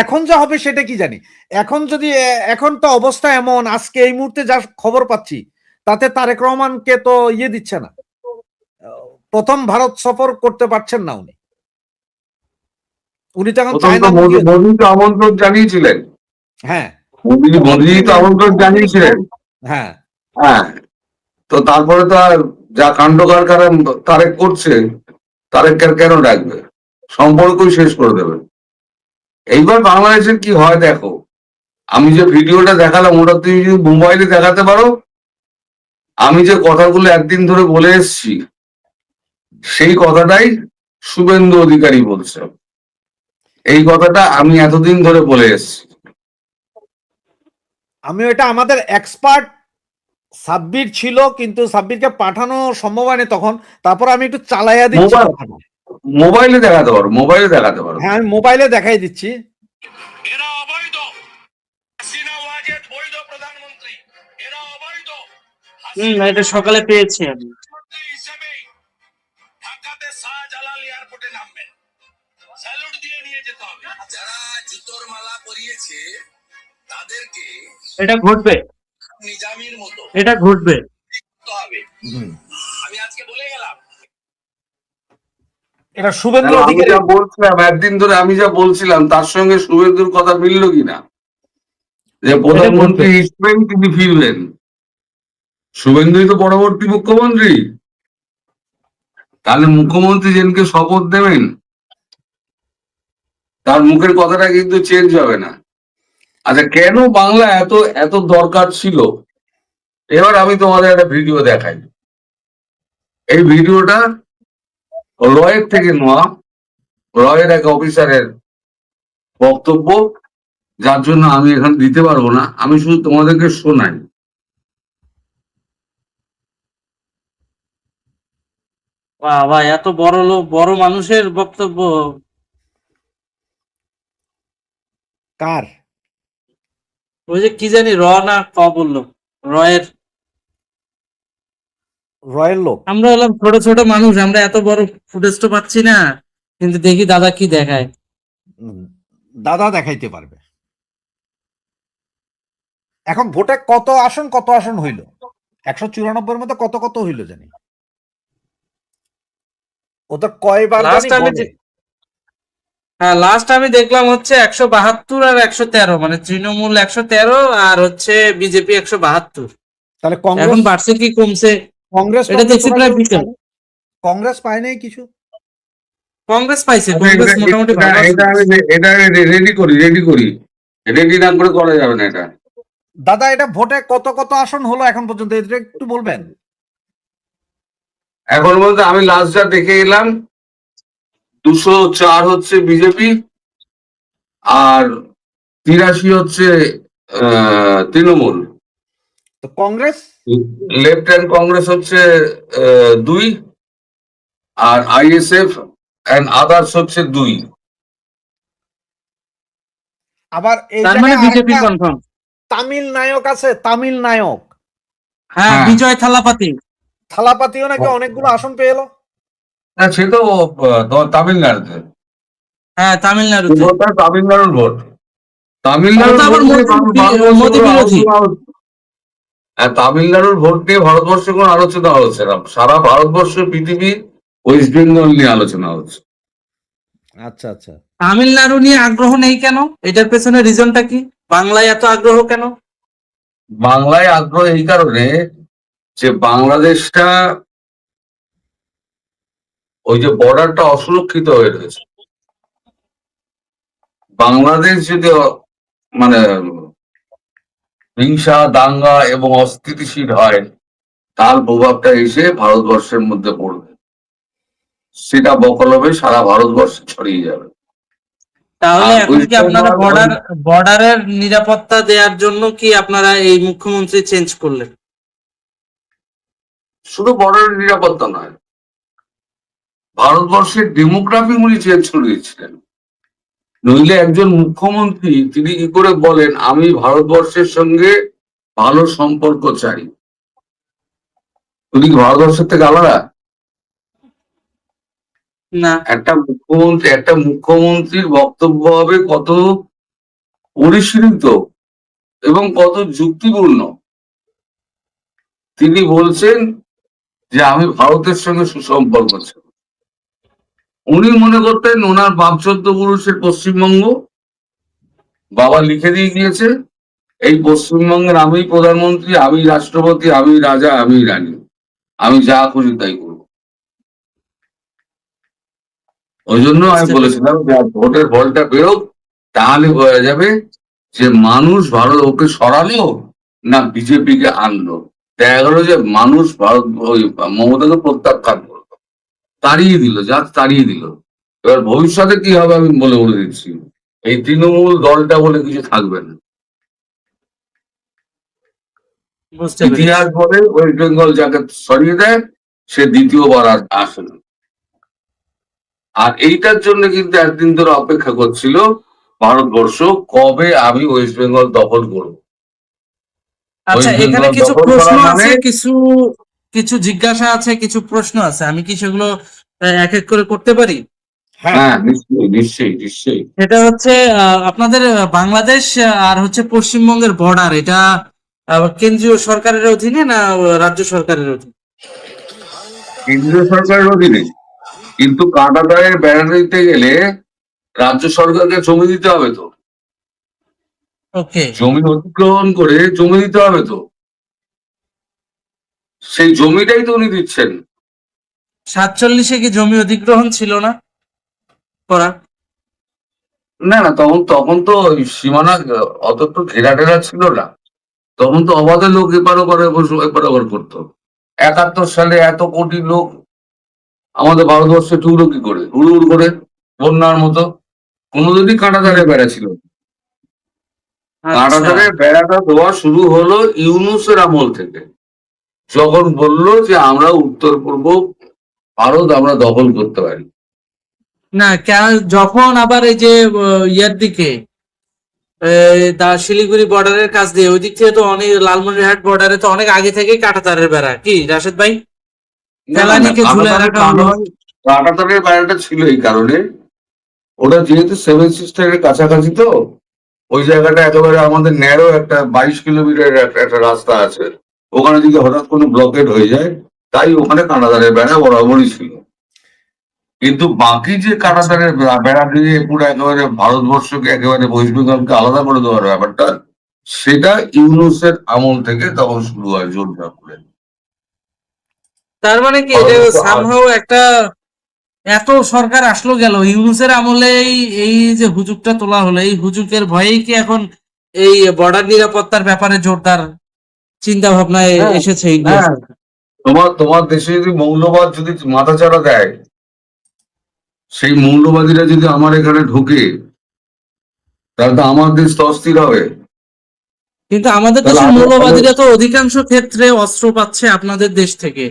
এখন যা হবে সেটা কি জানি। এখন যদি এখন তো অবস্থা এমন, আজকে এই মুহূর্তে যা খবর পাচ্ছি তাতে তারেক রহমানকে তো ইয়ে দিচ্ছে না, প্রথম ভারত সফর করতে পারছেন না উনি। উনি তো এখন চায়না মোদী তো আমন্ত্রণ জানিয়েছিলেন। হ্যাঁ, মোদী তো আমন্ত্রণ জানিয়েছিলেন। হ্যাঁ হ্যাঁ, তো তারপরে তো আর যা কাণ্ড কারখানা তারেক করছে, তারেক কেন ডাকবে? সম্পর্কই শেষ করে দেবে। এইবার বাংলাদেশের কি হয় দেখো, আমি যে ভিডিওটা দেখালাম ওটা তুমি যদি মোবাইলে দেখাতে পারো, আমি যে কথাগুলো একদিন ধরে বলে এসছি সেই কথাটাই শুভেন্দু অধিকারী বলছে। এই কথাটা আমি এতদিন ধরে বলে এসছি। আমি এটা আমাদের এক্সপার্ট সাব্বির ছিল, কিন্তু সাব্বিরকে পাঠানো সম্ভব হয়নি তখন। তারপর আমি একটু চালাইয়া দিচ্ছি, মোবাইলে দেখাতে পারো, মোবাইলে দেখাতে পারো। হ্যাঁ, আমি মোবাইলে দেখাই দিচ্ছি। এরা অবৈধ, হাসিনা ওয়াজেদ বৈধ প্রধানমন্ত্রী, এরা অবৈধ। এটা সকালে পেয়েছি আমি। হিসেবে ঢাকাতে শাহজালাল এয়ারপোর্টে নামবেন, স্যালুট দিয়ে নিয়ে যেতে হবে। যারা জুতোর মালা পরিয়েছে তাদেরকে এটা ঘটবে, নিজামীর মতো এটা ঘটবে হবে। আমি আজকে বলে গেলাম এটা শুভেন্দু অধিকারী বলছিলাম একদিন ধরে, আমি যা বলছিলাম তার সঙ্গে শুভেন্দুর কথা মিলল কিনা, যে প্রধানমন্ত্রী হিসেবে তিনি ফিরবেন। শুভেন্দুই তো পরবর্তী মুখ্যমন্ত্রী, তাহলে মুখ্যমন্ত্রী যেদিনকে শপথ দেবেন তার মুখের কথাটা কিন্তু চেঞ্জ হবে না। আচ্ছা, কেন বাংলা এত এত দরকার ছিল, এবার আমি তোমাদের একটা ভিডিও দেখাই। এই ভিডিওটা রয়ের থেকে নেওয়া, রয়ের এক অফিসারের বক্তব্য, যার জন্য আমি এখানে দিতে পারবো না, আমি শুধু তোমাদেরকে শোনাই। বাবা, এত বড় লোক, বড় মানুষের বক্তব্য। কার? ওই যে কি জানি না ক বললো, রয়ের লোক। আমরা হলাম ছোট ছোট মানুষ, আমরা এত বড় ফুটেজ তো পাচ্ছি না, কিন্তু দেখি দাদা কি দেখায়। দাদা দেখাইতে পারবে। এখন ভোটে কত আসন হইল? 194 মধ্যে কত কত হইল জানি, ও তো কয়বার হ্যাঁ, লাস্ট আমি দেখলাম হচ্ছে 172 আর 113, মানে তৃণমূল 113 আর হচ্ছে বিজেপি 172। তাহলে এখন বাড়ছে কি কমছে? কংগ্রেস এটা দেখছি প্রায় বিকেল। কংগ্রেস পায় নাই কিছু, কংগ্রেস পাইছে, কংগ্রেস মোটামুটি এটা রেডি না করে করা যাবে না এটা। দাদা এটা ভোটে কত কত আসন হলো এখন পর্যন্ত, এটা একটু বলবেন? এখন বলতে আমি লাস্ট যা দেখে এলাম 204 হচ্ছে বিজেপি আর 83 হচ্ছে তৃণমূল। তো কংগ্রেস, লেফট হ্যান্ড কংগ্রেস হচ্ছে 2 আর আইএসএফ এন্ড আদার্স হচ্ছে 2। আবার এই তার মানে বিজেপি কনফার্ম। তামিল নায়ক আছে, তামিল নায়ক, হ্যাঁ, বিজয় থালাপাতিও নাকি অনেকগুলো আসন পেয়ে এলো। হ্যাঁ, সে তো তামিলনাড়ুতে। হ্যাঁ, তামিলনাড়ুতে। তামিলনাড়ুর ভোট, তামিলনাড়ুর ভোট নিয়ে ভারতবর্ষে কোনো আলোচনা হচ্ছে না, সারা ভারতবর্ষ পৃথিবী ওয়েস্ট বেঙ্গল নিয়ে আলোচনা হচ্ছে। আচ্ছা আচ্ছা, তামিলনাড়ু নিয়ে আগ্রহ নেই কেন? এটার পেছনে রিজনটা কি? বাংলায় এত আগ্রহ কেন? বাংলায় আগ্রহ এই কারণে যে বাংলাদেশটা ওই যে বর্ডারটা অসুরক্ষিত হয়ে রয়েছে। বাংলাদেশ যদি মানে হিংসা, দাঙ্গা এবং অস্থিতিশীল হয়, তার প্রভাবটা এসে ভারতবর্ষের মধ্যে পড়বে, সেটা বকলমে সারা ভারতবর্ষে ছড়িয়ে যাবে। তাহলে এখন কি আপনারা বর্ডারের নিরাপত্তা দেওয়ার জন্য কি আপনারা এই মুখ্যমন্ত্রী চেঞ্জ করলেন? শুধু বর্ডারের নিরাপত্তা নয়, ভারতবর্ষের ডেমোগ্রাফি উনি চেঞ্জ করে দিয়েছিলেন। নইলে একজন মুখ্যমন্ত্রী তিনি কি করে বলেন আমি ভারতবর্ষের সঙ্গে ভালো সম্পর্ক চাই? উনি কি ভারতবর্ষের থেকে আলাদা? না। একটা মুখ্যমন্ত্রীর বক্তব্য হবে কত পরিশীলিত এবং কত যুক্তিপূর্ণ। তিনি বলছেন যে আমি ভারতের সঙ্গে সুসম্পর্ক ছিল। উনি মনে করতেন ওনার বাপচোদ্দ পুরুষের পশ্চিমবঙ্গ, বাবা লিখে দিয়ে গিয়েছে এই পশ্চিমবঙ্গের আমি প্রধানমন্ত্রী, আমি রাষ্ট্রপতি, আমি রাজা, আমি রানী, আমি যা খুশি তাই করবো। ওই জন্য আমি বলেছিলাম যে ভোটের ফলটা বেরোক, তাহলে বোঝা যাবে যে মানুষ ভারত ওকে সরালো না বিজেপি কে আনলো। দেখা গেল যে মানুষ ভারত ওই মমতাকে প্রত্যাখ্যান করলো, তাড়িয়ে দিল, যা তাড়িয়ে দিল। এবার ভবিষ্যতে কি হবে আমি বলে দিচ্ছি, এই তৃণমূল দলটা বলে কিছু থাকবে না। বুঝতে পেরেছি। ইতিহাস বলে ওয়েস্ট বেঙ্গল যাকে সরিয়ে দেয় সে দ্বিতীয়বার আর আসে না। আর এইটার জন্য কিন্তু একদিন ধরে অপেক্ষা করছিল ভারতবর্ষ, কবে আমি ওয়েস্ট বেঙ্গল দখল করব। আচ্ছা, ওয়েস্ট এখানে বেঙ্গল কিছু দখল প্রশ্ন করা আছে, মানে কিছু কিছু জিজ্ঞাসা আছে, কিছু প্রশ্ন আছে, আমি কি সেগুলো এক এক করে করতে পারি? হ্যাঁ, হ্যাঁ, নিশ্চয়ই নিশ্চয়ই নিশ্চয়ই। এটা হচ্ছে আপনাদের বাংলাদেশ আর হচ্ছে পশ্চিমবঙ্গের বর্ডার, এটা কেন্দ্রীয় সরকারের অধীনে না রাজ্য সরকারের অধীনে? কেন্দ্রীয় সরকারের অধীনে, কিন্তু কাঁটাতারের বেড়া দিতে গেলে রাজ্য সরকারকে জমি দিতে হবে তো, ওকে। জমি অধিগ্রহণ করে জমি দিতে হবে তো, সেই জমিটাই তো উনি দিচ্ছেন। 47-এ কি জমি অধিগ্রহণ ছিল না করা? না না, তখন তখন তো ওই সীমানা অত তো ঘেরা টেরা ছিল না, তখন তো অবাধে লোক এপার ওপার এপার ওপার করতো। 71 সালে এত কোটি লোক আমাদের ভারতবর্ষে ঢুকলো কি করে, হুড় হুড় করে বন্যার মতো? কোনোদিনই কাঁটাতারের বেড়া ছিল না। আচ্ছা, কাঁটাতারের বেড়াটা দেওয়া শুরু হলো ইউনুসের আমল থেকে, যখন বললো যে আমরা উত্তর পূর্ব ভারত আমরা দখল করতে পারি। না কেন, যখন আবার এই যে ইয়ার দিকে শিলিগুড়ি বর্ডারের কাছ দিয়ে ওই দিক থেকে তো অনেক, লালমনিরহাট বর্ডারে তো অনেক আগে থেকেই কাঁটাতারের বেড়া, কি রাশেদ ভাই? ফেলানিকে ঝুলে রাখা হলো। কাঁটাতারের বেড়াটা ছিল এই কারণে, ওটা যেহেতু 7 সিস্টারের কাছাকাছি, তো ওই জায়গাটা একেবারে আমাদের ন্যারো একটা 22 কিলোমিটার একটা রাস্তা আছে, ওখানে যদি হঠাৎ কোনো ব্লকেড হয়ে যায়, তাই ওখানে কাঁটাতারের বেড়া বরাবরই ছিল। কিন্তু বাকি যে কাঁটাতারের বেড়া দিয়ে পুরো একেবারে ভারতবর্ষকে একেবারে ওয়েস্ট বেঙ্গলকে আলাদা করে দেওয়ার ব্যাপারটা, সেটা ইউনুসের আমল থেকে তখন শুরু হয় জোরদার করে। তার মানে কি এটা সামহাও একটা, এত সরকার আসলো গেল, ইউনুসের আমলে এই যে হুজুগটা তোলা হলো, এই হুজুগের ভয়েই কি এখন এই বর্ডার নিরাপত্তার ব্যাপারে জোরদার চিন্তা ভাবনায় হ্যাঁ, এসেছে ইন্ডিয়া হ্যাঁ। সরকার? তোমার দেশে যদি মৌলবাদ যদি মাথাচাড়া দেয়, সেই মৌলবাদীরা যদি আমার এখানে ঢুকে, তাহলে তো আমার দেশ তো অস্থির হবে। কিন্তু আমাদের তাহলে দেশের আমরা মৌলবাদীরা তো অধিকাংশ ক্ষেত্রে অস্ত্র পাচ্ছে আপনাদের দেশ থেকে,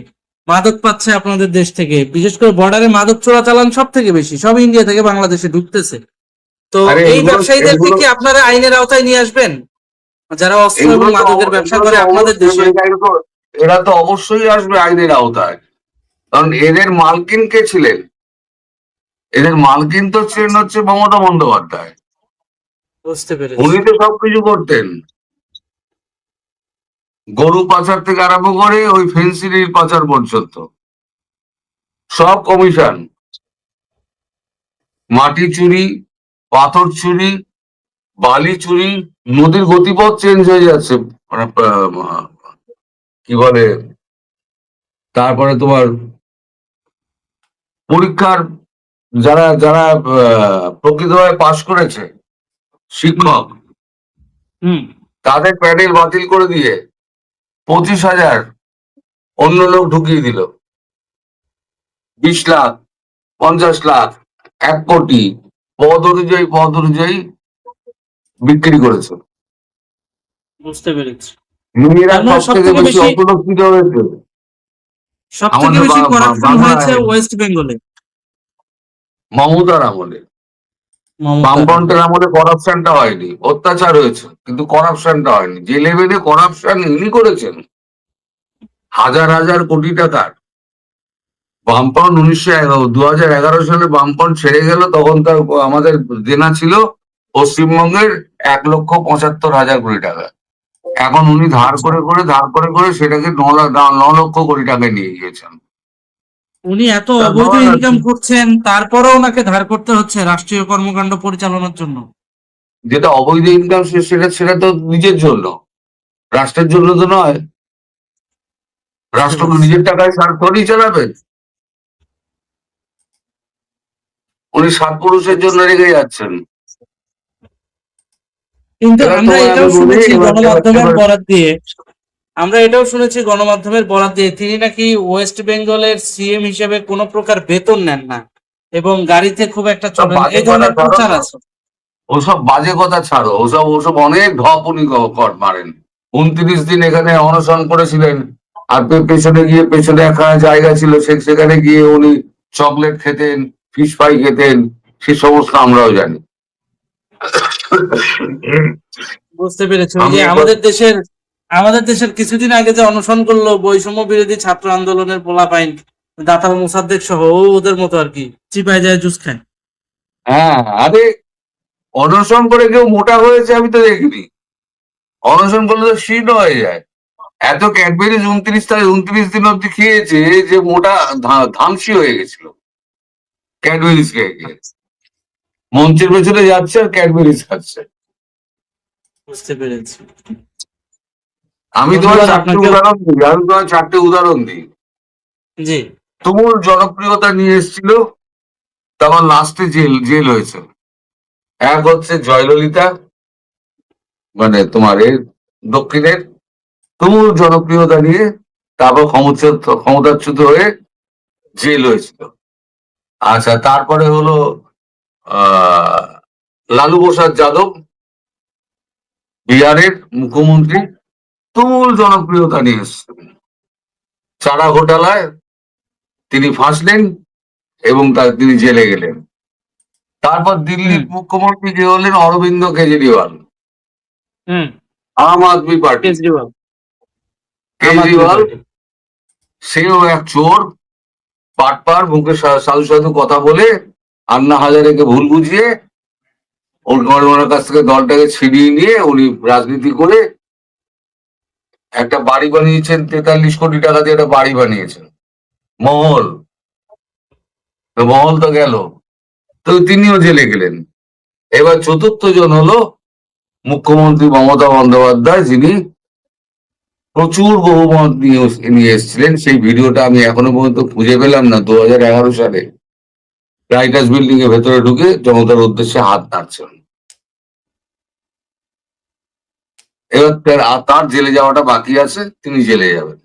মাদক পাচ্ছে আপনাদের দেশ থেকে, বিশেষ করে বর্ডারে মাদক চোরাচালান সব থেকে বেশি, সব ইন্ডিয়া থেকে বাংলাদেশে ঢুকতেছে। তো আরে এই এগুলো ব্যবসায়ীদেরকে এগুলো কি আপনারা আইনের আওতায় নিয়ে আসবেন, যারা অস্ত্র এবং এগুলো তো মাদকের ব্যবসা এগুলো করে তো আপনাদের দেশে? এরা তো অবশ্যই আসবে আইনের আওতায়, কারণ এদের মালকিন কে ছিলেন? এদের মালকিন তো ছিলেন হচ্ছে মমতা বন্দ্যোপাধ্যায়। বুঝতে পেরেছি। উনি তো সবকিছু করতেন, গরু পাচার থেকে আরম্ভ করে ওই ফেন্সিডিল পাচার পর্যন্ত সব কমিশন। মাটি চুরি, পাথর চুরি, বালি চুরি, নদীর গতিপথ চেঞ্জ হয়ে যাচ্ছে, মানে কি বলে, তারপরে তোমার পরীক্ষার যারা যারা প্রকৃতভাবে পাশ করেছে শিক্ষক, হুম। তাদের প্যাডেল বাতিল করে দিয়ে 25,000 অন্য লোক ঢুকিয়ে দিল। 20 লাখ, 50 লাখ, 1 কোটি পদ অনুযায়ী বিক্রি করেছে। বুঝতে পেরেছি। মেয়েরা তার মানে সব থেকে বেশি অপলক্ষিত হয়েছে সব থেকে আমাদের বেশি করাপশন বাংলায় হয়েছে ওয়েস্ট বেঙ্গলে, মমতার আমলে। মমতার। বামফ্রন্টের আমলে করাপশনটা হয়নি, অত্যাচার হয়েছে কিন্তু করাপশনটা হয়নি। যে লেভেলে করাপশন ইনি করেছেন, হাজার হাজার কোটি টাকার। বামফ্রন্ট 2011 সালে বামফ্রন্ট ছেড়ে গেল, তখন তার আমাদের দেনা ছিল পশ্চিমবঙ্গের 1,75,000 কোটি টাকা। এখন উনি ধার করে সেটাকে 9 লক্ষ কোটি টাকায় নিয়ে গিয়েছেন। উনি এত তা অবৈধ ধর আর ইনকাম কি, করছেন, তারপরেও ওনাকে ধার করতে হচ্ছে রাষ্ট্রীয় কর্মকাণ্ড পরিচালনার জন্য। যেটা অবৈধ ইনকাম সেটা তো নিজের জন্য, রাষ্ট্রের জন্য তো নয়। বুঝতে রাষ্ট্র পেরেছি। নিজের টাকায় থোড়ি চালাবে। উনি সাত পুরুষের জন্য রেগে যাচ্ছেন। কিন্তু এবার আমরা তোমায় আমি এটাও বলি, শুনেছি এবার এবার গণমাধ্যমের এবার বরাত দিয়ে, তিনি নাকি ওয়েস্ট বেঙ্গলের সিএম হিসেবে কোনো প্রকার বেতন নেন না এবং গাড়িতে খুব একটা সব চলেন, বাজে এই কথা ধরনের ছাড়ো প্রচার তো, আছে। ওসব বাজে কথা ছাড়ো, ওসব অনেক ঢপ উনি কর মারেন। 29 দিন এখানে অনশন করেছিলেন, আর পেছনে একখানা জায়গা ছিল, সেখানে গিয়ে উনি চকলেট খেতেন, ফিশ ফ্রাই খেতেন, সে সমস্ত আমরাও জানি। বুঝতে পেরেছি। ওই আমি যে একবার, আমাদের দেশের কিছুদিন আগে যে অনশন করলো বৈষম্য বিরোধী ছাত্র আন্দোলনের পোলাপাইন, দাতাল মোসাদ্দেক সহ, ওদের মতো আর কি, চিপায় যায় জুস খায়। হ্যাঁ, আরে অনশন করে কেউ মোটা হয়েছে আমি তো দেখিনি। অনশন করলে তো শীর্ণ হয়ে যায়। এত ক্যাডবেরিজ 29 দিন অব্দি খেয়েছে যে মোটা ধামসি হয়ে গেছিল ক্যাডবেরিজ খেয়ে খেয়ে। মঞ্চের পেছনে যাচ্ছে আর ক্যাডবেরিজ খাচ্ছে। বুঝতে পেরেছি। আমি তোমার ধন্যবাদ চারটে আপনাকে। উদাহরণ দিই, জি। তুমুল জনপ্রিয়তা নিয়ে এসেছিল, তারপর লাস্টে জেল জেল হয়েছে। এক হচ্ছে জয়ললিতা, মানে তোমার দক্ষিণের, তুমুল জনপ্রিয়তা নিয়ে তারপর ক্ষমতাচ্যুত হয়ে জেল হয়েছিল। আচ্ছা, তারপরে হলো আহ লালু প্রসাদ যাদব, বিহারের মুখ্যমন্ত্রী, তুমুল জনপ্রিয়তা নিয়ে এসেছেন। চারা ঘোটালায় তিনি ফাঁসলেন এবং তিনি জেলে গেলেন। তারপর দিল্লির হুম। মুখ্যমন্ত্রী যে হলেন অরবিন্দ কেজরিওয়াল, হুম। আম আদমি পার্টি। কেজরিওয়াল। আম আদমি কেজরিওয়াল পার্টি। সেও এক চোর, পাটপার, মুখে সাধু সাধু কথা বলে আন্না হাজারেকে ভুল বুঝিয়ে ওনার কাছ থেকে দলটাকে ছিনিয়ে নিয়ে উনি রাজনীতি করে একটা বাড়ি বানিয়েছেন, 43 কোটি টাকা দিয়ে একটা বাড়ি বানিয়েছেন, মহল। তো মহল তো গেল, তো তিনিও জেলে গেলেন। এবার চতুর্থ জন হলো মুখ্যমন্ত্রী মমতা বন্দ্যোপাধ্যায়, যিনি প্রচুর বহুমত নিয়ে এসেছিলেন। সেই ভিডিওটা আমি এখনো পর্যন্ত খুঁজে পেলাম না। 2011 সালে রাইটার্স বিল্ডিং এর ভেতরে ঢুকে জনতার উদ্দেশ্যে হাত নাড়ছেন। এবার তার জেলে যাওয়াটা বাকি আছে, তিনি জেলে যাবেন।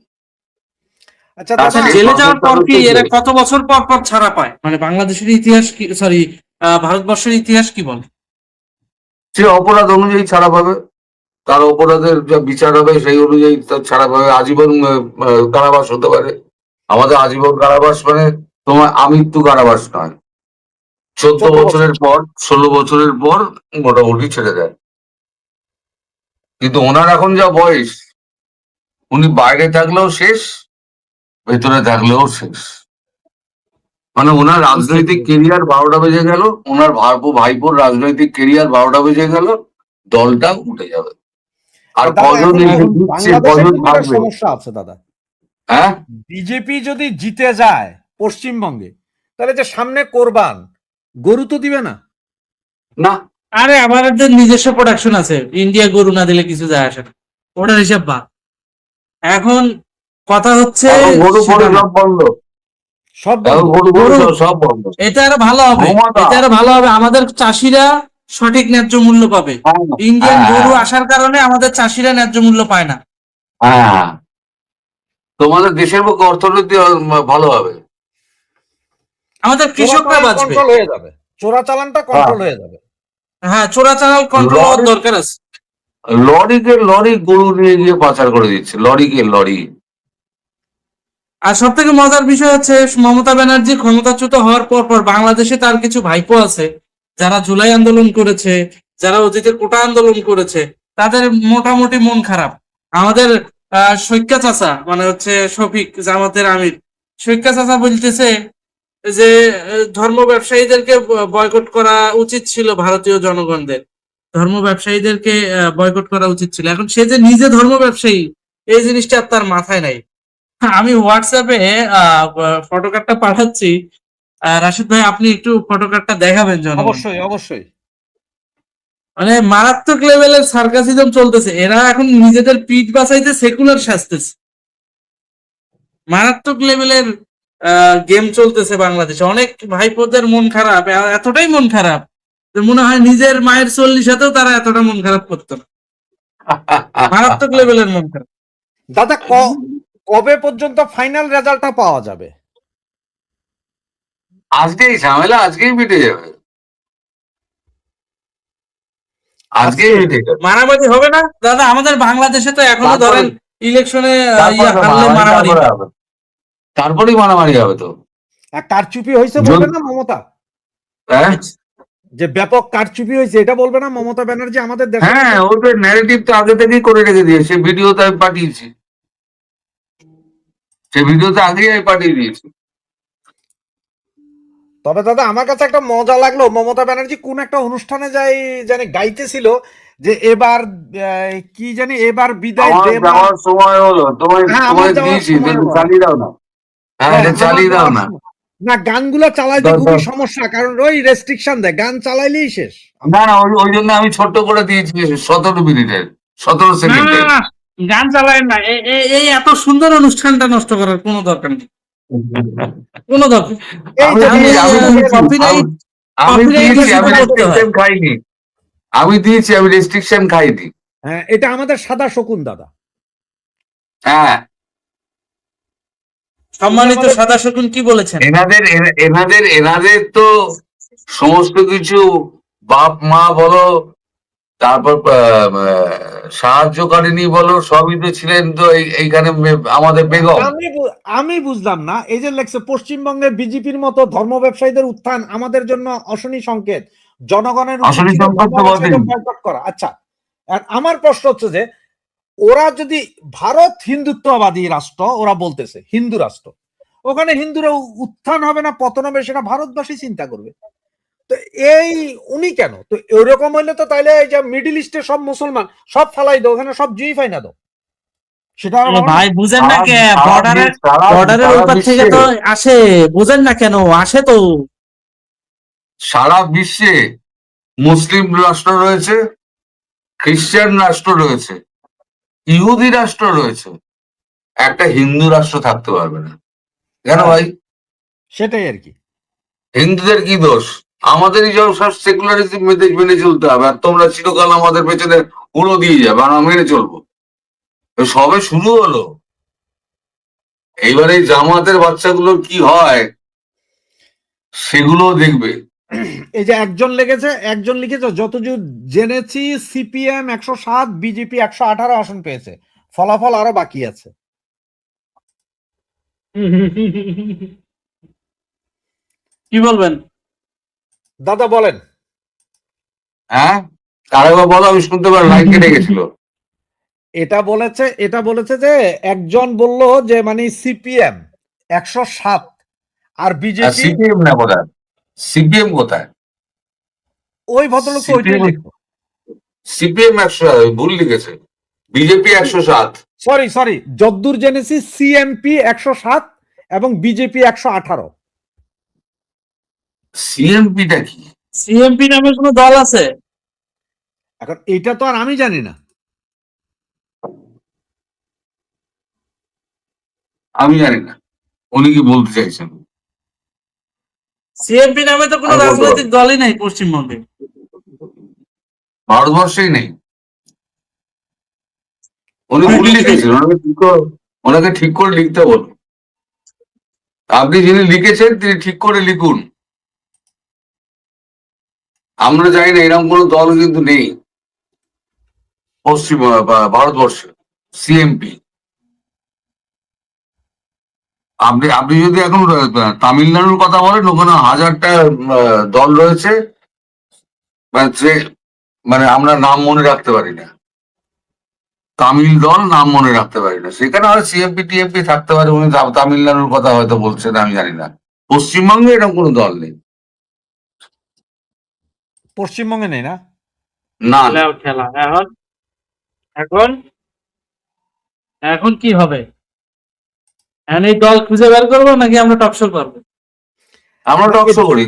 আচ্ছা তার আচ্ছা, দাদা, শেষ জেলে যাওয়ার বছরটা পর কি হচ্ছে এরা কত বছর পর পর ছাড়া পায়? মানে বাংলাদেশের ইতিহাস কি, সরি, ভারতবর্ষের ইতিহাস কি বলে? সে অপরাধ অনুযায়ী ছাড়া পাবে, তার অপরাধের যা বিচার হবে সেই অনুযায়ী তার ছাড়া পাবে। আজীবন কারাবাস হতে পারে। আমাদের আজীবন কারাবাস মানে তোমার আমৃত্যু কারাবাস নয়, 14 14 বছর। বছরের পর, 16 বছরের পর মোটামুটি ছেড়ে দেয়। কিন্তু ওনার এখন যা বয়স, উনি বাইরে থাকলেও শেষ, ভেতরে থাকলেও শেষ। মানে ওনার বুঝতে রাজনৈতিক পেরেছি। কেরিয়ার 12টা বেজে গেল, ওনার ভাইপোর রাজনৈতিক কেরিয়ার 12টা বেজে গেল, দলটা উঠে যাবে। আর দাদা, কজন এখন এসে এখন ঢুকছে, বাংলাদেশে কজন কিন্তু একটা থাকবে? সমস্যা আছে দাদা। হ্যাঁ, বিজেপি যদি জিতে যায় পশ্চিমবঙ্গে, তাহলে যে সামনে কোরবান, গরু তো দিবে না। না, আরে আমাদের নিজস্ব প্রোডাকশন আছে, ইন্ডিয়া গরু না দিলে কিছু যায় আসে না, ওটার হিসাব বাদ। এখন কথা হচ্ছে এখন গরু ফরু সেটা না, সব বন্ধ, সব এখন বন্ধ। গরু ফরু গরু, সব বন্ধ। এটা আরো ভালো হবে। মমতা, এটা আরো ভালো হবে, আমাদের চাষিরা সঠিক ন্যায্য মূল্য পাবে। হ্যাঁ ইন্ডিয়ান গরু হ্যাঁ আসার কারণে আমাদের চাষিরা ন্যায্য মূল্য পায় না। হ্যাঁ, তোমাদের দেশের পক্ষে অর্থনীতি ভালো হবে। আমাদের কৃষকরা চোরাচালান বাঁচবে। কন্ট্রোল হয়ে যাবে, চোরাচালানটা হ্যাঁ, কন্ট্রোল হয়ে যাবে। হ্যাঁ, চোরাচালান কন্ট্রোল হওয়ার লরি দরকার আছে। লরি গরু নিয়ে গিয়ে পাচার করে দিচ্ছে, লরি। আর সব থেকে মজার বিষয় হচ্ছে, মমতা ব্যানার্জি ক্ষমতাচ্যুত হওয়ার পর পর বাংলাদেশে তার কিছু ভাইপো আছে যারা জুলাই আন্দোলন করেছে, যারা অতীতে কোটা আন্দোলন করেছে, তাদের মোটামুটি মন খারাপ। আমাদের সৈক্যা চাচা, মানে হচ্ছে শফিক, জামাতের আমির, সৈক্যা চাচা বলতেছে যে ধর্ম ব্যবসায়ীদেরকে বয়কট করা উচিত ছিল ভারতীয় জনগণদের। ধর্ম ব্যবসায়ীদেরকে বয়কট করা উচিত ছিল। এখন সে যে নিজে ধর্ম ব্যবসায়ী এই জিনিসটা আর তার মাথায় নাই। আমি হোয়াটসঅ্যাপে ফটো কার্ডটা পাঠাচ্ছি। রাশিদ ভাই, আপনি একটু ফটো কার্ডটা দেখাবেন জনগণ। অবশ্যই অবশ্যই। মানে মারাত্মক লেভেলের সার্কাসিজম চলতেছে। এরা এখন নিজেদের পিঠ বাঁচাইতে সেকুলার সাজতেছে। মারাত্মক লেভেলের গেম চলতেছে বাংলাদেশে। অনেক ভাইপোদের মন খারাপ, এতটাই মন খারাপ যে মনে হয় নিজের মায়ের 40-এতেও তারা এতটা মন খারাপ করতো না। মারাত্মক লেভেলের মন খারাপ। দাদা কবে পর্যন্ত ফাইনাল রেজাল্টটা পাওয়া যাবে? আজকেই ঝামেলা, আজকেই মিটে যাবে, আজকেই মিটে যাবে। মারামারি হবে না দাদা? আমাদের বাংলাদেশে তো এখনো ধরেন ইলেকশনে হারলে মারামারি হবে, তারপরেই মারামারি হবে তো। কারচুপি হয়েছে বলবে না মমতা? হ্যাঁ যে ব্যাপক কারচুপি হয়েছে এটা বলবে না মমতা ব্যানার্জি আমাদের দেশে? হ্যাঁ, ওদের ন্যারেটিভ তো আগে থেকেই করে রেখে দিয়েছে, ভিডিওতে আমি পাঠিয়েছি, সে ভিডিওতে আগেই আমি পাঠিয়ে দিয়েছি। তবে দাদা আমার কাছে একটা মজা লাগলো, মমতা ব্যানার্জি কোন একটা অনুষ্ঠানে যাই জানি গাইতেছিল যে এবার কি জানি এবার বিদায় আমার দেব যাওয়ার সময় হলো, তোমায় হ্যাঁ, আমার তোমায় যাওয়ার দিয়েছি, সময় হলো। চালিয়ে দাও না। হ্যাঁ, এটা চালিয়ে দাও না। না, গানগুলো চালাইতে দাও, খুবই দাও। সমস্যা, কারণ ওই রেস্ট্রিকশন দেয়, গান চালাইলেই শেষ। না না, ওই জন্য আমি ছোট্ট করে দিয়েছি 17 মিনিটের, 17 না, সেকেন্ডের। গান চালায় না। এই এত সুন্দর অনুষ্ঠানটা নষ্ট করার কোনো দরকার নেই, কোনো দরকার। এই যে আমি দিয়েছি, আমি রেস্ট্রিকশন খাইনি, আমি দিয়েছি, আমি রেস্ট্রিকশন খাইনি। হ্যাঁ, এটা আমাদের সাদা শকুন দাদা। হ্যাঁ, সম্মানিত সাদা শকুন কি বলেছেন? এনাদের তো সমস্ত কিছু, বাপ মা বলো, তারপর সাহায্যকারিনী বলো, সবই তো ছিলেন তো এইখানে আমাদের বেগম। আমি বুঝলাম না, এই যে লেখছে পশ্চিমবঙ্গে বিজেপির মতো ধর্ম ব্যবসায়ীদের উত্থান আমাদের জন্য অশনি সংকেত, জনগণের বয়কট করা। আচ্ছা, আমার প্রশ্ন হচ্ছে যে ওরা যদি ভারত হিন্দুত্ববাদী রাষ্ট্র, ওরা বলতেছে হিন্দু রাষ্ট্র, ওখানে হিন্দুরা উত্থান হবে না পতন হবে সেটা ভারতবাসী চিন্তা করবে। তো এই উনি কেন? তো এরকম হইলে তো তাইলে এই যে মিডল ইস্টে সব মুসলমান সব ফালাই দাও, ওখানে সব জুই ফাই না দাও, সেটা ভাই বুঝেন না কে? বর্ডারের ওই পার থেকে তো আসে, বুঝেন না কেন আসে? তো সারা বিশ্বে মুসলিম রাষ্ট্র রয়েছে, খ্রিস্টান রাষ্ট্র রয়েছে, ইহুদি রাষ্ট্র রয়েছে, একটা হিন্দু রাষ্ট্র থাকতে পারবে না কেন ভাই? সেটাই আর কি। হিন্দুদের কি দোষ? আমাদেরই সব সেকুলারিজম মেনে চলতে হবে, আর তোমরা চিরকাল আমাদের পেছনে উড়ো দিয়ে যাবে, আর আমরা মেনে চলবো। সবে শুরু হলো, এইবারে জামাতের বাচ্চাগুলোর কি হয় সেগুলো দেখবে। এই যে একজন লিখেছে যতদূর জেনেছি সিপিএম 107, বিজেপি 118 আসন পেয়েছে, ফলাফল আরো বাকি আছে। কি বলবেন দাদা বলেন। হ্যাঁ, কারাবা বলো, আমি শুনতে পারি, লাইন কেটে গেছিল। এটা বলেছে যে একজন বলল যে মানে সিপিএম 107 আর বিজেপি। সিপিএম না কোথায়, সিপিএম কোথায়? ওই ভদ্রলোক ওইটাই লিখতো। সিপিএম 100, ভুল লিখেছে, বিজেপি 107। সরি, যদ্দূর জেনেছি সিএমপি 107 এবং বিজেপি 118। সিএমপিটা কি? সিএমপি নামে কোনো দল আছে? এখন এটা তো আর আমি জানি না। আমি জানি না উনি কি বলতে চাইছেন। সিএমপি নামে তো কোনো রাজনৈতিক দলই নাই পশ্চিমবঙ্গে, ভারতবর্ষেই নেই। উনি ভুল লিখেছেন, ওনাকে ঠিক করে লিখতে বলুন। আপনি যিনি লিখেছেন তিনি ঠিক করে লিখুন। আমরা জানি না, এরকম কোনো দল কিন্তু নেই পশ্চিম ভারতবর্ষে সিএমপি। আপনি যদি এখন তামিলনাড়ুর কথা বলেন, ওখানে 1000টা দল রয়েছে, মানে আমরা নাম মনে রাখতে পারি না, তামিল দল নাম মনে রাখতে পারি না। সেখানে হয়তো সিএমপি টিএমপি থাকতে পারে, উনি তামিলনাড়ুর কথা হয়তো বলছেন, আমি জানি না। পশ্চিমবঙ্গে এরকম কোনো দল নেই। পশ্চিমবঙ্গে নেই না? না খেলা এখন এখন এখন কি হবে? এখন এই দল খুঁজে বের করবো নাকি আমরা টকশো করবো? আমরা না, টকশো করি।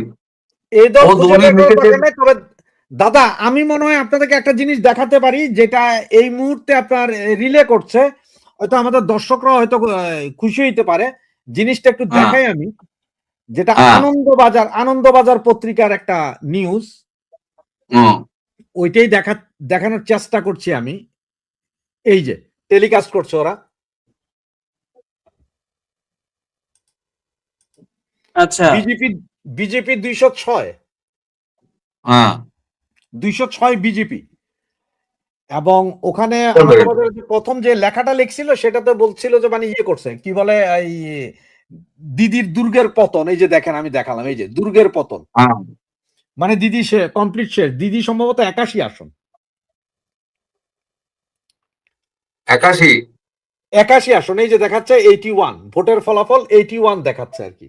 এই দল ও খুঁজে দলিল বের করার লিখেছে। দরকার নাই, তবে দাদা আমি মনে হয় আপনাদেরকে একটা জিনিস দেখাতে পারি, যেটা এই মুহূর্তে আপনার রিলে করছে, হয়তো আমাদের দর্শকরা হয়তো খুশি হইতে পারে। জিনিসটা একটু হ্যাঁ দেখাই আমি, যেটা হ্যাঁ আনন্দবাজার পত্রিকার একটা নিউজ, হুম, ওইটাই দেখানোর চেষ্টা করছি আমি। এই যে টেলিকাস্ট করছে ওরা। আচ্ছা, বিজেপি 206 হ্যাঁ 206 বিজেপি। এবং ওখানে তবে আনন্দবাজারের যে প্রথম যে লেখাটা লিখছিল সেটাতে বলছিল যে মানে ইয়ে করছে, কি বলে, এই দিদির দুর্গের পতন। এই যে দেখেন আমি দেখালাম, এই যে দুর্গের পতন, হ্যাঁ মানে দিদি সে কমপ্লিট শেষ, দিদি সম্ভবত 81 আসন, 81। 81 আসন। এই যে দেখাচ্ছে 81, ভোটের ফলাফল 81 দেখাচ্ছে আর কি।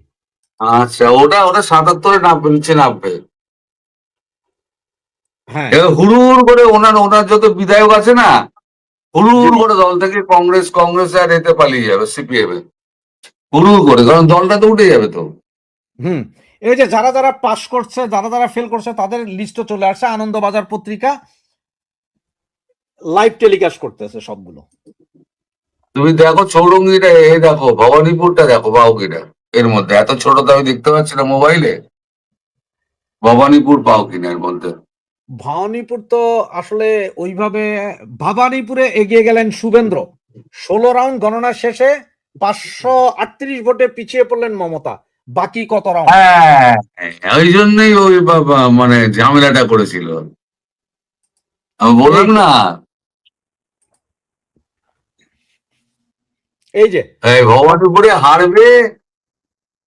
আচ্ছা, ওটা ওটা 77-এ নামবে, নিচে নামবে। হ্যাঁ এবার হুড়ুর করে ওনার ওনার যত বিধায়ক আছে না, হুড়ুর করে দল থেকে কংগ্রেস আর এতে পালিয়ে যাবে, সিপিএম এ হুড়ুর করে, কারণ দলটা তো উঠে যাবে তো। হুম। এই যে যারা যারা পাস করছে, যারা যারা ফেল করছে, তাদের লিস্টও চলে আসছে। আনন্দবাজার পত্রিকা লাইভ টেলিকাস্ট করতেছে সবগুলো। তুমি দেখো চৌরঙ্গিটা, এ দেখো ভবানীপুরটা, দেখো বাউকিটা, এর মধ্যে এত ছোট তো আমি দেখতে পাচ্ছি না মোবাইলে। ভবানীপুর পাও কিনা এর মধ্যে? ভবানীপুর তো আসলে ওইভাবে, ভবানীপুরে এগিয়ে গেলেন শুভেন্দ্র 16 রাউন্ড গণনা শেষে 538 ভোটে পিছিয়ে পড়লেন মমতা। বাকি কত রাউন্ড? হ্যাঁ, ওই জন্যই ওই বাবা মানে ঝামেলাটা করেছিল, আমি বললাম না। এই যে এই ভবানীপুরে হারবে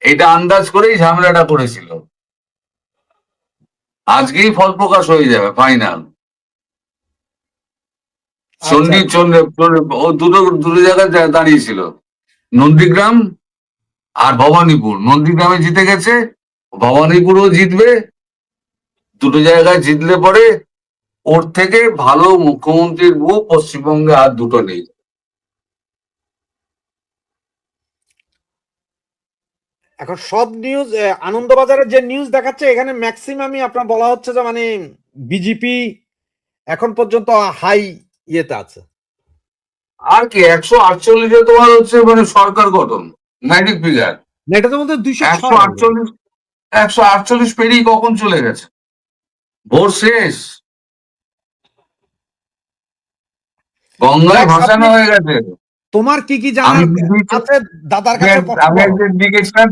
এটা আন্দাজ করেই ঝামেলাটা করেছিল। আজকেই ফল প্রকাশ হয়ে যাবে, ফাইনাল। আচ্ছা ও দুটো দুটো জায়গায় দাঁড়িয়েছিল, নন্দীগ্রাম আর ভবানীপুর। নন্দীগ্রামে জিতে গেছে, ভবানীপুরও জিতবে। দুটো জায়গায় জিতলে পরে ওর থেকে ভালো মুখ্যমন্ত্রীর বউ পশ্চিমবঙ্গে আর দুটো নেই। এখন সব নিউজ, আনন্দবাজারের যে নিউজ দেখাচ্ছে এখানে ম্যাক্সিমামই আপনার বলা হচ্ছে যে মানে বিজেপি এখন পর্যন্ত হাই ইয়েতে আছে। আর কি 148-এ তোমার হচ্ছে মানে সরকার গঠন, ম্যাজিক ফিগার। না, এটা তো মধ্যে 206 148, 148 পেরিয়ে কখন চলে গেছে, ভোর শেষ, গঙ্গায় ভাসানো হয়ে গেছে। তোমার কি কি আমি জানার আছে দাদার কাছে? আমি একদিন লিখেছিলাম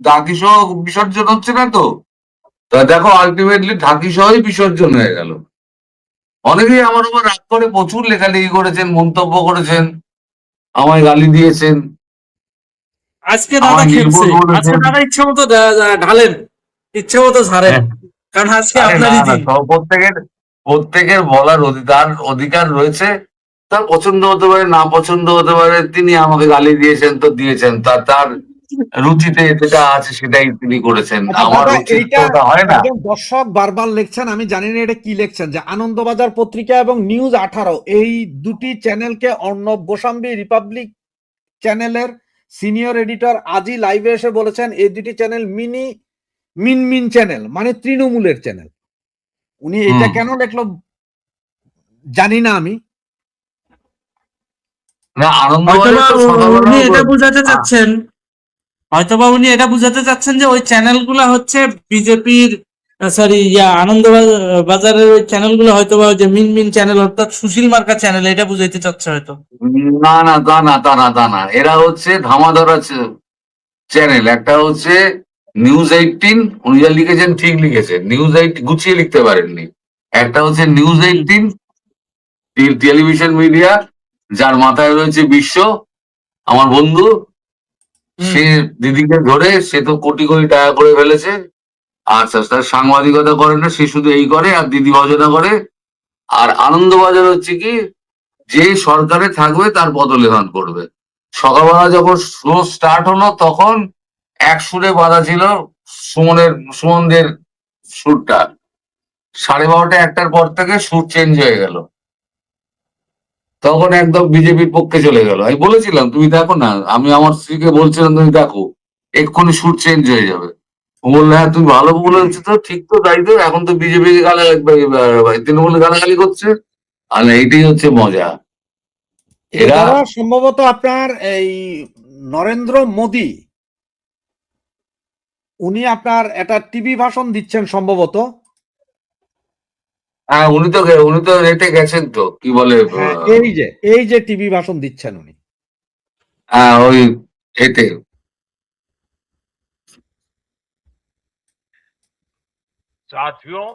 ঢাকি সহ বিসর্জন হচ্ছে না তো, তা দেখো আলটিমেটলি ঢাকি সহই বিসর্জন হয়ে গেল। অনেকেই আমার উপর রাগ করে প্রচুর লেখালেখি করেছেন, মন্তব্য করেছেন, আমায় গালি দিয়েছেন, আজকে দাদা আমায় খেলছে, নির্বোধ আজকে বলেছেন। দাদা ইচ্ছে মতো ঢালেন, ইচ্ছে মতো ছাড়েন, কারণ আজকে আরে না আপনারই না, দিন। প্রত্যেকের বলার অধিকার রয়েছে। তার পছন্দ হতে পারে, না পছন্দ হতে পারে। তিনি আমাকে গালি দিয়েছেন তো দিয়েছেন, তার রুচিতে যেটা আছে সেটাই তিনি করেছেন। আচ্ছা আমার দাদা, রুচির তো এইটা ওটা হয় না। একজন দর্শক বারবার লিখছেন, আমি জানি না এটা কি লিখছেন, যে আনন্দবাজার পত্রিকা এবং নিউজ 18 এই দুটি চ্যানেলকে অর্ণব গোস্বামী রিপাবলিক চ্যানেলের সিনিয়র এডিটর আজই লাইভে এসে বলেছেন এই দুটি চ্যানেল মিন চ্যানেল, মানে তৃণমূলের চ্যানেল। উনি এটা কেন লিখলো জানি না আমি। না, আনন্দবাজার হয়তোবা তো সকালবেলা উনি এটা বুঝাতে চাচ্ছেন, হয়তোবা উনি এটা বুঝাতে চাচ্ছেন যে ওই চ্যানেলগুলো হচ্ছে বিজেপির, সরি বাজারের ওই চ্যানেলগুলো হয়তোবা ওই যে মিন চ্যানেল, অর্থাৎ সুশীল মার্কা চ্যানেল, এটা বুঝাইতে চাচ্ছে হয়তো। না না, তা না, এরা হচ্ছে ধামাধরা চ্যানেল। একটা হচ্ছে নিউজ 18, উনি যা লিখেছেন ঠিক লিখেছেন, নিউজ 8 গুছিয়ে লিখতে পারেননি। একটা হচ্ছে নিউজ 18 টেলিভিশন মিডিয়া, যার মাথায় রয়েছে বিশ্ব, আমার বন্ধু। সে দিদিকে ধরে, সে তো কোটি কোটি টাকা করে ফেলেছে। আচ্ছা, তার সাংবাদিকতা করে না, সে শুধু এই করে আর দিদি ভজনা করে। আর আনন্দবাজার হচ্ছে কি, যে সরকারে থাকবে তার পদলেখন করবে। সকালবেলা যখন শো স্টার্ট হলো তখন এক সুরে বাঁধা ছিল সুমনদের সুরটা, 12:30 1টার পর থেকে সুর চেঞ্জ হয়ে গেল, তখন একদম বিজেপির পক্ষে চলে গেল। আমি বলেছিলাম তুমি দেখো না, আমি আমার স্ত্রীকে বলছিলাম তুমি দেখো, এক্ষুনি সুর চেঞ্জ হয়ে যাবে। ও বললো হ্যাঁ তুমি ভালো বলেছো, তো ঠিক তো, তাই তো, এখন তো বিজেপি গালাগালি, তৃণমূল গালাগালি করছে। আর এইটাই হচ্ছে মজা। কিন্তু এরা দাদা সম্ভবত আপনার এই নরেন্দ্র মোদী উনি আপনার একটা টিভি ভাষণ দিচ্ছেন সম্ভবত। হ্যাঁ, উনি তো এতে গেছেন তো, কি বলে, হ্যাঁ, এই যে টিভি ভাষণ দিচ্ছেন উনি। হ্যাঁ ওই এতে। साथियों,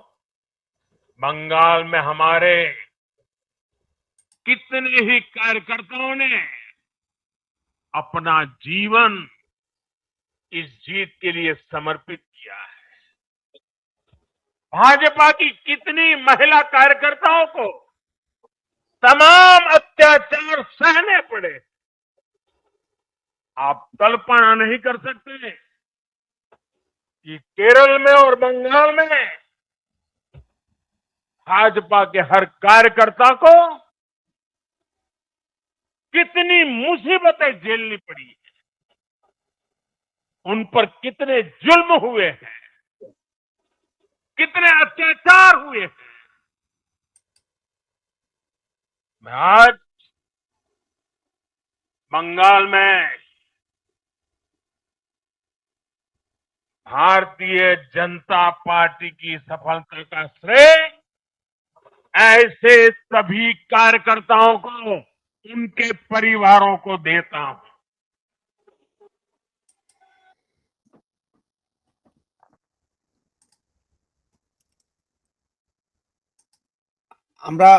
बंगाल में हमारे कितने ही कार्यकर्ताओं ने अपना जीवन इस जीत के लिए समर्पित किया है। भाजपा की कितनी महिला कार्यकर्ताओं को तमाम अत्याचार सहने पड़े, आप कल्पना नहीं कर सकते कि केरल में और बंगाल में भाजपा के हर कार्यकर्ता को कितनी मुसीबतें झेलनी पड़ी है, उन पर कितने जुल्म हुए हैं, कितने अत्याचार हुए हैं। मैं आज बंगाल में भारतीय जनता पार्टी की सफलता का श्रेय ऐसे सभी कार्यकर्ताओं को, उनके परिवारों को देता हूं। আমরা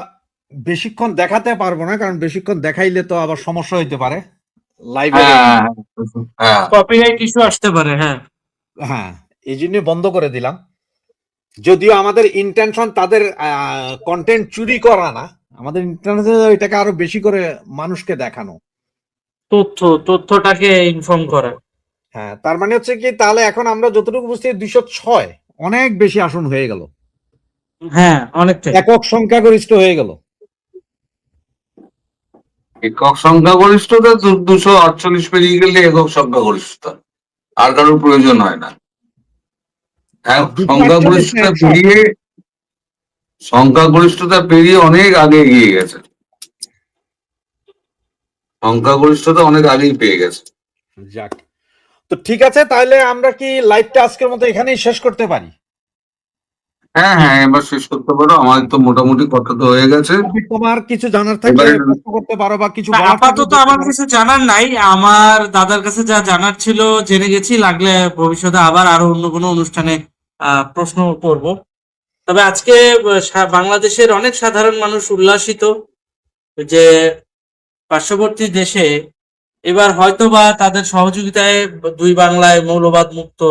বেশিক্ষণ দেখাতে পারবো না, কারণ বেশিক্ষণ দেখাইলে তো আবার সমস্যা হইতে পারে লাইভে। হ্যাঁ হ্যাঁ কপিরাইট ইস্যু আসতে পারে। হ্যাঁ, হ্যাঁ, এই জন্য বন্ধ করে দিলাম। যদিও আমাদের ইন্টেনশন তাদের কন্টেন্ট চুরি করা না, আমাদের ইন্টেনশন এটাকে আরো বেশি করে মানুষকে দেখানো। তথ্যটাকে ইনফর্ম করা। হ্যাঁ, তার মানে হচ্ছে কি, তাহলে এখন আমরা যতটুকু বুঝছি 206 অনেক বেশি আসন হয়ে গেল, হ্যাঁ, অনেকটাই। একক সংখ্যাগরিষ্ঠ হয়ে গেল। একক সংখ্যাগরিষ্ঠতা 248 পেরিয়ে গেলে একক সংখ্যাগরিষ্ঠতা, আর কারোর প্রয়োজন হয় না। হ্যাঁ, সংখ্যাগরিষ্ঠতা পেরিয়ে অনেক আগে এগিয়ে গেছে, সংখ্যাগরিষ্ঠতা অনেক আগেই পেয়ে গেছে। যাক, তো ঠিক আছে, তাহলে আমরা কি লাইভটা আজকের মতো এখানেই শেষ করতে পারি? হ্যাঁ হ্যাঁ, এবার শেষ করতে পারো, আমাদের তো মোটামুটি কথা তো হয়ে গেছে। তোমার কিছু জানার থাকলে এবারে- প্রশ্ন করতে পারো, বা কিছু না, বলার থাকলে আপাতত আমার কিছু জানার নাই। আমার দাদার কাছে যা জানার ছিল জেনে গেছি। লাগলে ভবিষ্যতে আবার আরো অন্য কোনো অনুষ্ঠানে প্রশ্ন করব। তবে আজকে বাংলাদেশের অনেক সাধারণ মানুষ উল্লাসিত যে পার্শ্ববর্তী দেশে এবার হয়তো বা তাদের সহযোগিতায় দুই বাংলায় মৌলবাদ মুক্ত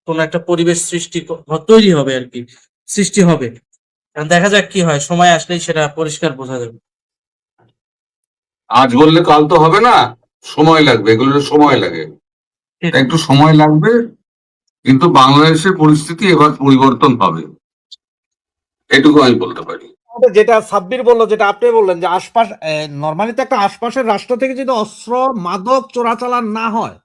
কোন একটা পরিবেশ তৈরি হবে আর কি, সৃষ্টি হবে। এখন দেখা যাক কি হয়, সময় আসলেই সেটা পরিষ্কার বোঝা যাবে। আজ বললে কাল তো হবে না, সময় লাগবে, এগুলোর সময় লাগে, তাই একটু সময় লাগবে, কিন্তু বাংলাদেশের পরিস্থিতি এবার পরিবর্তন হবে, এটুকু আমি বলতে পারি। যেটা সাব্বির বললো, যেটা আপনি বললেন যে আশপাশ নর্মালি তো একটা আশপাশের রাষ্ট্র থেকে যদি অস্ত্র মাদক চোরাচালান না হয়,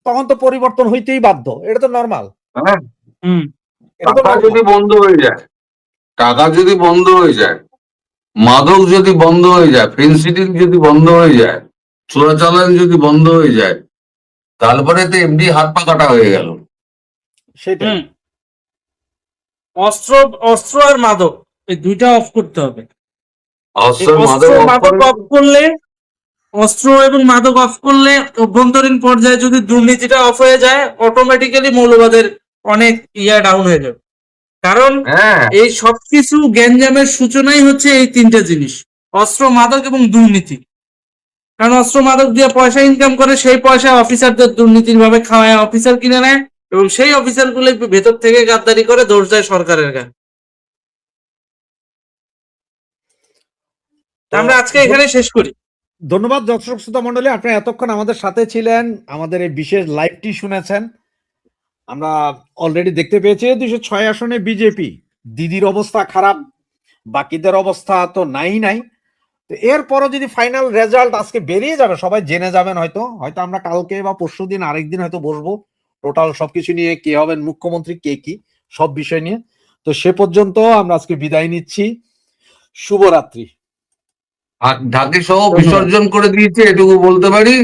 তখন তো পরিবর্তন হইতেই বাধ্য, এটা তো নর্মাল। হ্যাঁ, হুম। এটা তো টাকা যদি বন্ধ হয়ে যায়, টাকা যদি বন্ধ হয়ে যায়, মাদক যদি বন্ধ হয়ে যায়, ফেন্সিডিল যদি বন্ধ হয়ে যায়, চোরাচালান যদি বন্ধ হয়ে যায়, তারপরে তো এমনি হাত পা কাটা হয়ে গেল। সেটাই। অস্ত্র আর মাদক এই দুইটা অফ করতে হবে। অস্ত্র অস্ত্র মাদক অফ করলে, অস্ত্র এবং মাদক অফ করলে অভ্যন্তরীণ পর্যায়ে যদি দুর্নীতিটা অফ হয়ে যায়, অটোমেটিক্যালি মৌলবাদের অনেক ডাউন হয়ে যাবে। কারণ হ্যাঁ, এই সবকিছু গ্যাঞ্জামের সূচনাই হচ্ছে এই তিনটা জিনিস: অস্ত্র, মাদক এবং দুর্নীতি। কারণ অস্ত্র মাদক দিয়ে পয়সা ইনকাম করে, সেই পয়সা অফিসারদের দুর্নীতির ভাবে খাওয়ায় অফিসার কিনে নেয়, এবং সেই অফিসার গুলো ভেতর থেকে গাদ্দারি করে দোষ দেয় সরকারের গায়ে। আমরা আজকে এখানে শেষ করি। ধন্যবাদ দর্শক শ্রোতা মন্ডলী, আপনারা এতক্ষণ আমাদের সাথে ছিলেন, আমাদের এই বিশেষ লাইভটি শুনেছেন। আমরা অলরেডি দেখতে পেয়েছি 206 আসনে বিজেপি দিদির অবস্থা খারাপ, বাকিদের অবস্থা তো নাই। তো এরপরও যদি ফাইনাল রেজাল্ট আজকে বেরিয়ে যাবে, সবাই জেনে যাবেন, হয়তো আমরা কালকে বা পরশুদিন আরেকদিন হয়তো বসবো টোটাল সবকিছু নিয়ে, কে হবেন মুখ্যমন্ত্রী, কে কি সব বিষয় নিয়ে। তো সে পর্যন্ত আমরা আজকে বিদায় নিচ্ছি। শুভরাত্রি। আর ঢাকি সহ বিসর্জন করে দিয়েছে, এটুকু বলতে পারি।